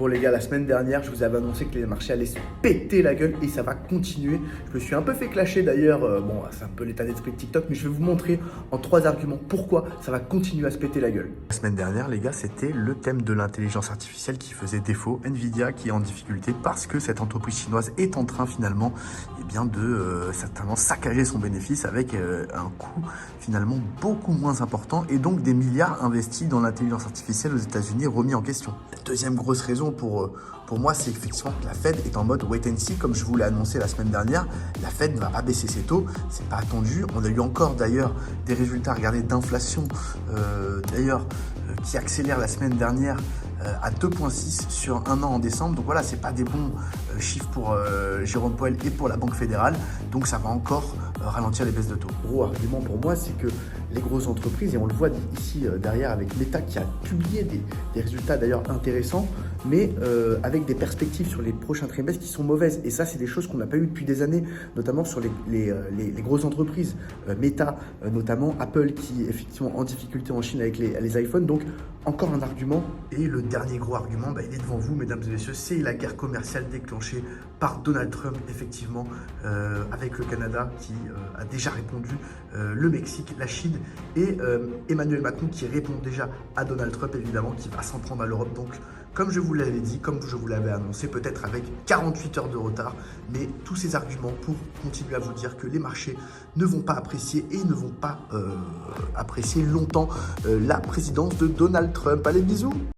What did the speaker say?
Bon les gars, la semaine dernière, je vous avais annoncé que les marchés allaient se péter la gueule et ça va continuer. Je me suis un peu fait clasher d'ailleurs, bon c'est un peu l'état d'esprit de TikTok, mais je vais vous montrer en 3 arguments pourquoi ça va continuer à se péter la gueule. La semaine dernière, les gars, c'était le thème de l'intelligence artificielle qui faisait défaut. Nvidia qui est en difficulté parce que cette entreprise chinoise est en train finalement de certainement saccager son bénéfice avec un coût finalement beaucoup moins important et donc des milliards investis dans l'intelligence artificielle aux États-Unis remis en question. La deuxième grosse raison pour moi, c'est effectivement que la Fed est en mode wait and see, comme je vous l'ai annoncé la semaine dernière. La Fed ne va pas baisser ses taux, c'est pas attendu. On a eu encore d'ailleurs des résultats, regardez, d'inflation qui accélère la semaine dernière à 2,6 sur un an en décembre. Donc voilà, c'est pas des bons chiffres pour Jérôme Powell et pour la Banque fédérale. Donc ça va encore ralentir les baisses de taux. Gros argument pour moi, c'est que les grosses entreprises, et on le voit ici derrière avec Meta qui a publié des résultats d'ailleurs intéressants, mais avec des perspectives sur les prochains trimestres qui sont mauvaises. Et ça, c'est des choses qu'on n'a pas eues depuis des années, notamment sur les grosses entreprises. Meta, notamment Apple qui est effectivement en difficulté en Chine avec les iPhones. Donc encore un argument. Et le dernier gros argument, il est devant vous, mesdames et messieurs, c'est la guerre commerciale déclenchée par Donald Trump, effectivement, avec le Canada qui a déjà répondu, le Mexique, la Chine et Emmanuel Macron qui répond déjà à Donald Trump, évidemment, qui va s'en prendre à l'Europe. Donc, comme je vous l'avais dit, comme je vous l'avais annoncé, peut-être avec 48 heures de retard, mais tous ces arguments pour continuer à vous dire que les marchés ne vont pas apprécier et ne vont pas apprécier longtemps la présidence de Donald Trump. Allez, bisous!